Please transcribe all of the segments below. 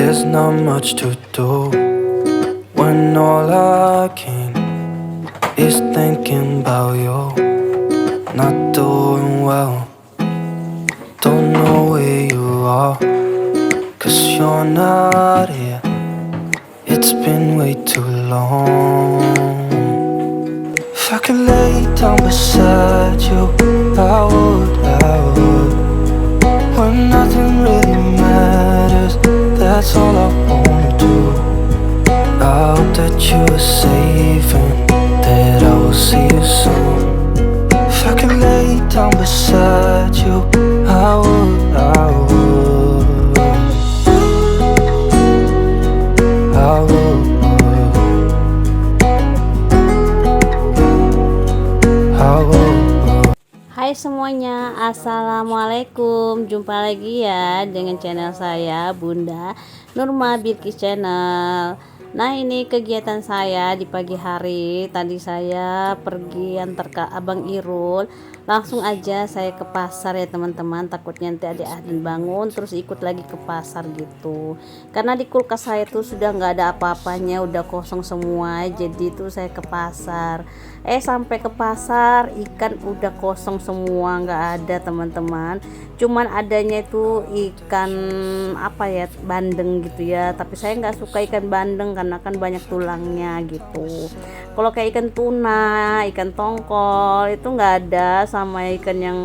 There's not much to do when all I can is thinking about you. Not doing well, don't know where you are, 'cause you're not here. It's been way too long. If I could lay down beside you, I would. When nothing really matters, that's all I wanna do. I hope that you are safe and that I will see you soon. If I could lay down beside you, I would. I would. I would. Hai semuanya, assalamualaikum. Jumpa lagi ya dengan channel saya Bunda Nurma Bilqis Channel. Nah, ini kegiatan saya di pagi hari. Tadi saya pergi antar ke Abang Irul. Langsung aja saya ke pasar ya teman-teman. Takutnya nanti adik-adik bangun terus ikut lagi ke pasar gitu. Karena di kulkas saya tuh sudah nggak ada apa-apanya, udah kosong semua. Jadi tuh saya ke pasar. Sampai ke pasar ikan udah kosong semua, nggak ada teman-teman. Cuman adanya itu ikan apa ya, bandeng gitu ya. Tapi saya nggak suka ikan bandeng karena kan banyak tulangnya gitu. Kalau kayak ikan tuna, ikan tongkol itu nggak ada, sama ikan yang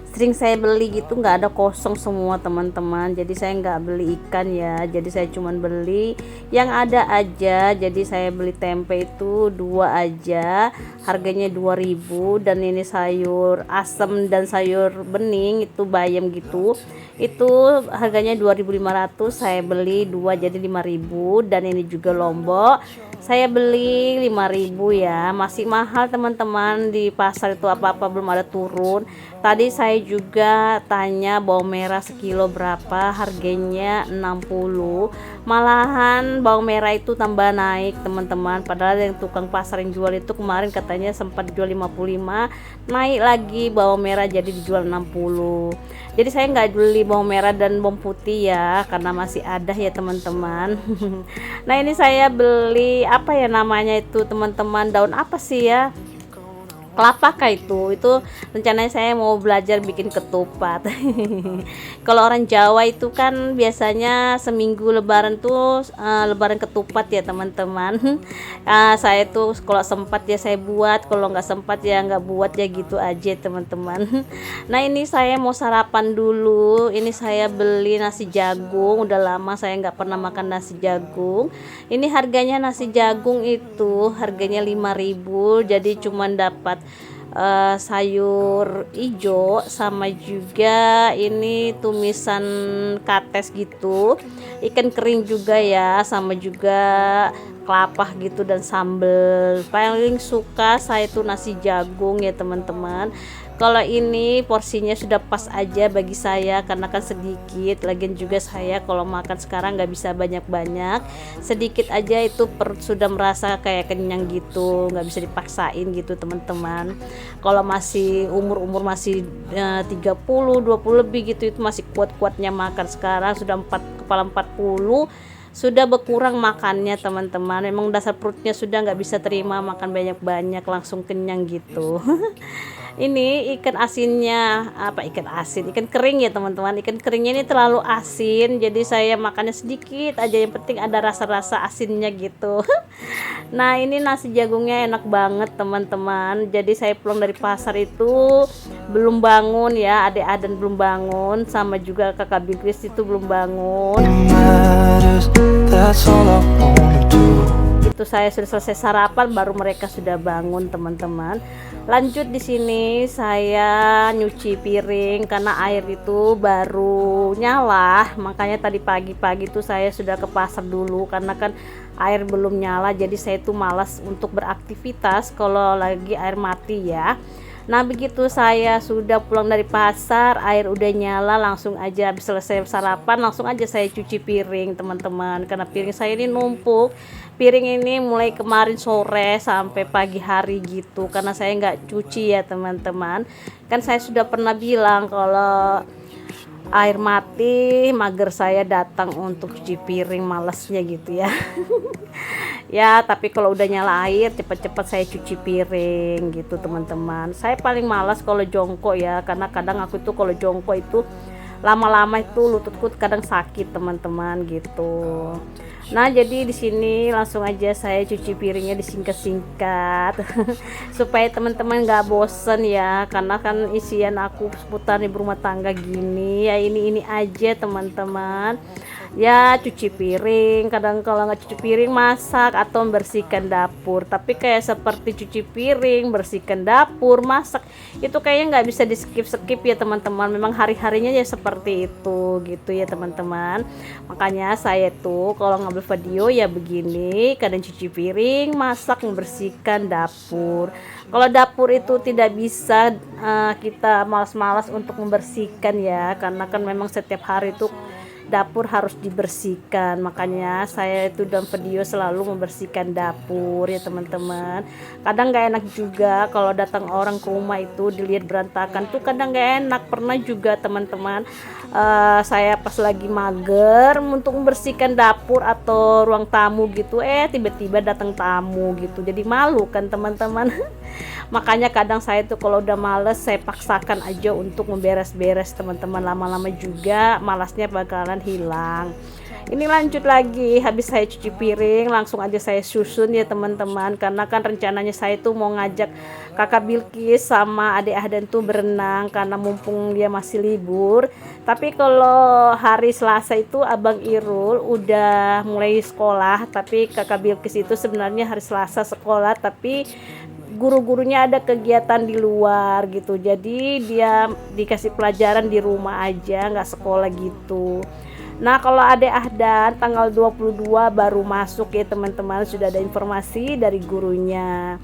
sering saya beli gitu nggak ada, kosong semua teman-teman. Jadi saya nggak beli ikan ya, jadi saya cuman beli yang ada aja. Jadi saya beli tempe itu 2 aja, harganya 2.000. Dan ini sayur asem dan sayur bening itu bayam gitu, itu harganya 2.500. Saya beli 2 jadi 5.000. Dan ini juga lombok saya beli 5.000 ya, masih mahal teman-teman. Di pasar itu apa-apa belum ada turun. Tadi saya juga tanya bawang merah sekilo berapa, harganya 60. Malahan bawang merah itu tambah naik teman-teman. Padahal yang tukang pasar yang jual itu kemarin katanya sempat jual 55, naik lagi bawang merah jadi dijual 60. Jadi saya nggak beli bawang merah dan bawang putih ya, karena masih ada ya teman-teman. Nah, ini saya beli apa ya namanya itu teman-teman, daun apa sih ya, kelapa kah itu rencananya saya mau belajar bikin ketupat. Kalau orang Jawa itu kan biasanya seminggu lebaran tuh lebaran ketupat ya teman-teman. Saya tuh kalau sempat ya saya buat, kalau nggak sempat ya nggak buat ya, gitu aja teman-teman. Nah, ini saya mau sarapan dulu. Ini saya beli nasi jagung, udah lama saya nggak pernah makan nasi jagung. Ini harganya nasi jagung itu harganya 5.000, jadi cuman dapat sayur ijo sama juga ini tumisan kates gitu, ikan kering juga ya, sama juga kelapa gitu dan sambel. Paling suka saya tuh nasi jagung ya teman-teman. Kalau ini porsinya sudah pas aja bagi saya karena kan sedikit. Lagian juga saya kalau makan sekarang nggak bisa banyak-banyak, sedikit aja itu perut sudah merasa kayak kenyang gitu, nggak bisa dipaksain gitu teman-teman. Kalau masih umur masih 30 20 lebih gitu, itu masih kuat-kuatnya makan. Sekarang sudah 40 sudah berkurang makannya teman-teman. Memang dasar perutnya sudah nggak bisa terima makan banyak-banyak, langsung kenyang gitu. Ini ikan asinnya ikan kering ya teman-teman. Ikan keringnya ini terlalu asin, jadi saya makannya sedikit aja, yang penting ada rasa-rasa asinnya gitu. Nah, ini nasi jagungnya enak banget teman-teman. Jadi saya pulang dari pasar itu belum bangun ya, adik-adik belum bangun, sama juga kakak Bilqis itu belum bangun. That's all I wanna do. Itu saya sudah selesai sarapan baru mereka sudah bangun teman-teman. Lanjut di sini saya nyuci piring karena air itu baru nyala, makanya tadi pagi-pagi tuh saya sudah ke pasar dulu karena kan air belum nyala. Jadi saya tuh malas untuk beraktivitas kalau lagi air mati ya. Nah, begitu saya sudah pulang dari pasar, air udah nyala, langsung aja habis selesai sarapan langsung aja saya cuci piring teman-teman, karena piring saya ini numpuk. Piring ini mulai kemarin sore sampai pagi hari gitu, karena saya nggak cuci ya teman-teman. Kan saya sudah pernah bilang kalau air mati, mager saya datang untuk cuci piring, malesnya gitu ya. Ya tapi kalau udah nyala air cepet-cepet saya cuci piring gitu teman-teman. Saya paling malas kalau jongkok ya, karena kadang aku tuh kalau jongkok itu lama-lama itu lututku kadang sakit teman-teman gitu. Nah jadi di sini langsung aja saya cuci piringnya disingkat-singkat supaya teman-teman nggak bosen ya, karena kan isian aku seputar ibu rumah tangga gini ya, ini aja teman-teman ya. Cuci piring, kadang kalau nggak cuci piring masak atau membersihkan dapur. Tapi kayak seperti cuci piring, bersihkan dapur, masak itu kayaknya nggak bisa di skip ya teman-teman. Memang hari-harinya ya seperti itu gitu ya teman-teman. Makanya saya tuh kalau ngambil video ya begini, kadang cuci piring, masak, membersihkan dapur. Kalau dapur itu tidak bisa kita malas-malas untuk membersihkan ya, karena kan memang setiap hari itu dapur harus dibersihkan. Makanya saya itu dalam video selalu membersihkan dapur ya teman-teman. Kadang gak enak juga kalau datang orang ke rumah itu dilihat berantakan tuh, kadang gak enak. Pernah juga teman-teman saya pas lagi mager untuk membersihkan dapur atau ruang tamu gitu, tiba-tiba datang tamu gitu, jadi malu kan teman-teman. Makanya kadang saya tuh kalau udah males saya paksakan aja untuk memberes-beres teman-teman, lama-lama juga malasnya bakalan hilang. Ini lanjut lagi, habis saya cuci piring langsung aja saya susun ya teman-teman, karena kan rencananya saya tuh mau ngajak kakak Bilkis sama adik Ahdan tuh berenang karena mumpung dia masih libur. Tapi kalau hari Selasa itu abang Irul udah mulai sekolah, tapi kakak Bilkis itu sebenarnya hari Selasa sekolah, tapi guru-gurunya ada kegiatan di luar gitu, jadi dia dikasih pelajaran di rumah aja, nggak sekolah gitu. Nah kalau adik Ahdan tanggal 22 baru masuk ya teman-teman, sudah ada informasi dari gurunya.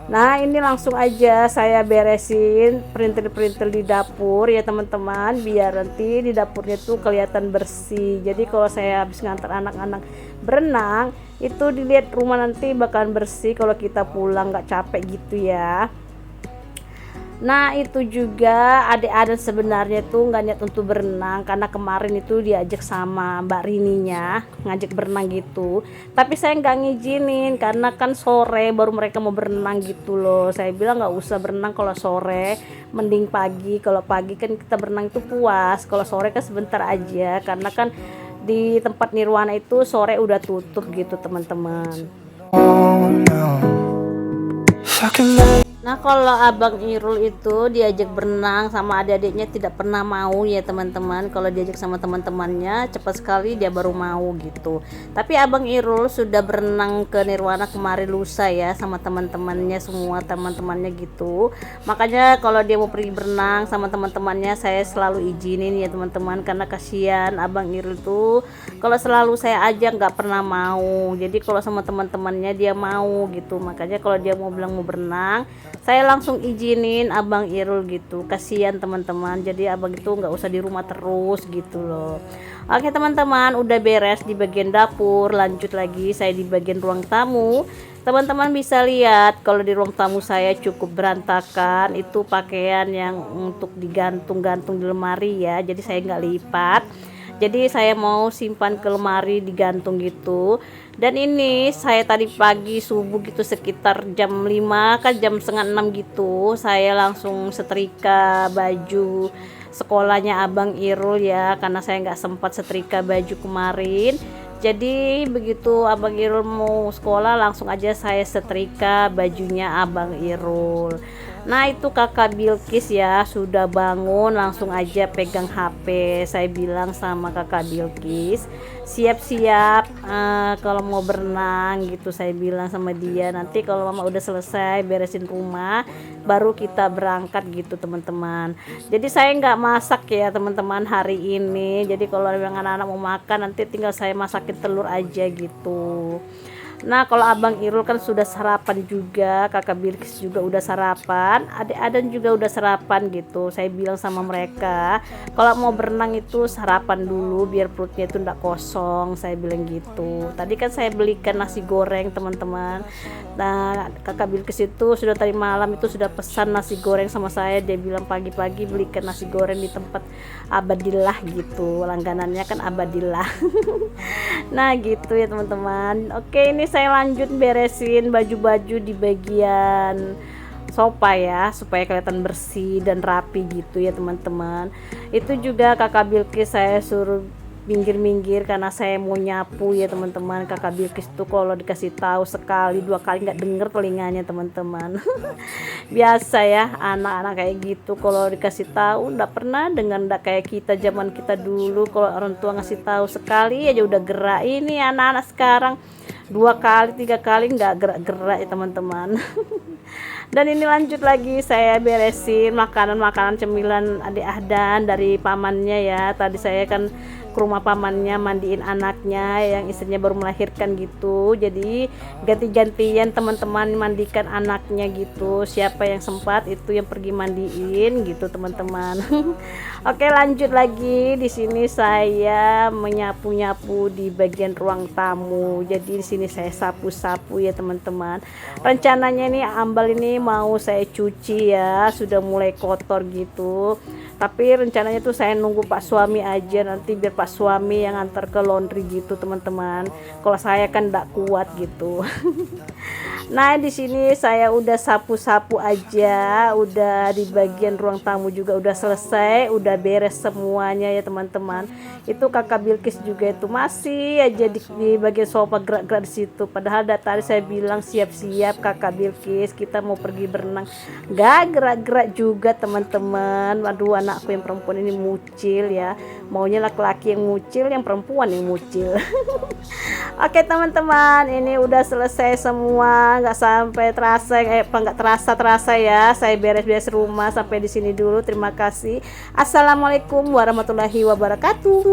Nah ini langsung aja saya beresin printer-printer di dapur ya teman-teman, biar nanti di dapurnya tuh kelihatan bersih. Jadi kalau saya habis ngantar anak-anak berenang itu dilihat rumah nanti bakalan bersih kalau kita pulang nggak capek gitu ya. Nah itu juga adik Adan sebenarnya tuh nggak niat untuk berenang, karena kemarin itu diajak sama Mbak Rininya ngajak berenang gitu, tapi saya nggak ngizinin karena kan sore baru mereka mau berenang gitu loh. Saya bilang nggak usah berenang kalau sore, mending pagi. Kalau pagi kan kita berenang itu puas, kalau sore kan sebentar aja, karena kan di tempat Nirwana itu sore udah tutup gitu teman-teman. Oh no, if I can make Nah kalau abang Irul itu diajak berenang sama adik-adiknya tidak pernah mau ya teman-teman. Kalau diajak sama teman-temannya cepat sekali dia baru mau gitu. Tapi abang Irul sudah berenang ke Nirwana kemarin lusa ya sama teman-temannya, semua teman-temannya gitu. Makanya kalau dia mau pergi berenang sama teman-temannya saya selalu izinin ya teman-teman, karena kasihan abang Irul tuh kalau selalu saya ajak nggak pernah mau. Jadi kalau sama teman-temannya dia mau gitu. Makanya kalau dia mau bilang mau berenang, saya langsung izinin abang Irul gitu, kasihan teman-teman. Jadi abang itu nggak usah di rumah terus gitu loh. Oke teman-teman, udah beres di bagian dapur, lanjut lagi saya di bagian ruang tamu. Teman-teman bisa lihat kalau di ruang tamu saya cukup berantakan, itu pakaian yang untuk digantung-gantung di lemari ya, jadi saya nggak lipat. Jadi saya mau simpan ke lemari digantung gitu. Dan ini saya tadi pagi subuh gitu sekitar jam 5 kan jam setengah 6 gitu, saya langsung setrika baju sekolahnya abang Irul ya, karena saya nggak sempat setrika baju kemarin. Jadi begitu abang Irul mau sekolah langsung aja saya setrika bajunya abang Irul. Nah itu kakak Bilkis ya sudah bangun, langsung aja pegang HP. Saya bilang sama kakak Bilkis siap-siap kalau mau berenang gitu. Saya bilang sama dia nanti kalau mama udah selesai beresin rumah baru kita berangkat gitu teman-teman. Jadi saya nggak masak ya teman-teman hari ini. Jadi kalau memang anak-anak mau makan nanti tinggal saya masakin telur aja gitu. Nah, kalau Abang Irul kan sudah sarapan juga, Kakak Bilkis juga udah sarapan, Adik Adan juga udah sarapan gitu. Saya bilang sama mereka, kalau mau berenang itu sarapan dulu biar perutnya itu enggak kosong, saya bilang gitu. Tadi kan saya belikan nasi goreng, teman-teman. Nah, Kakak Bilkis itu sudah tadi malam itu sudah pesan nasi goreng sama saya. Dia bilang pagi-pagi belikan nasi goreng di tempat Abadillah gitu. Langganannya kan Abadillah. Nah, gitu ya teman-teman. Oke, ini saya lanjut beresin baju-baju di bagian sofa ya, supaya kelihatan bersih dan rapi gitu ya teman-teman. Itu juga Kakak Bilkis saya suruh minggir-minggir karena saya mau nyapu ya teman-teman. Kakak Bilkis tuh kalau dikasih tahu sekali dua kali nggak denger telinganya teman-teman. Biasa ya anak-anak kayak gitu, kalau dikasih tahu nggak pernah dengar, nggak kayak kita zaman kita dulu. Kalau orang tua ngasih tahu sekali aja udah gerak. Ini anak-anak sekarang 2 kali 3 kali nggak gerak-gerak ya teman-teman. Dan ini lanjut lagi saya beresin makanan-makanan cemilan adik Ahdan dari pamannya ya. Tadi saya kan ke rumah pamannya mandiin anaknya yang istrinya baru melahirkan gitu. Jadi ganti-gantian teman-teman mandikan anaknya gitu. Siapa yang sempat itu yang pergi mandiin gitu teman-teman. Oke, lanjut lagi. Di sini saya menyapu-nyapu di bagian ruang tamu. Jadi di sini saya sapu-sapu ya teman-teman. Rencananya nih ambal ini mau saya cuci ya, sudah mulai kotor gitu. Tapi rencananya tuh saya nunggu Pak suami aja, nanti biar Pak suami yang antar ke laundry gitu teman-teman. Kalau saya kan enggak kuat gitu. Nah, di sini saya udah sapu-sapu aja, udah di bagian ruang tamu juga udah selesai, udah beres semuanya ya teman-teman. Itu Kakak Bilkis juga itu masih aja di bagian sofa gerak-gerak di situ. Padahal dari tadi saya bilang siap-siap Kakak Bilkis, kita mau pergi berenang. Gak gerak-gerak juga teman-teman. Aduh, anakku yang perempuan ini mucil ya. Maunya laki-laki yang mucil, yang perempuan yang mucil. Oke teman-teman, ini udah selesai semua, nggak sampai terasa, nggak terasa ya. Saya beres-beres rumah sampai di sini dulu. Terima kasih. Assalamualaikum warahmatullahi wabarakatuh.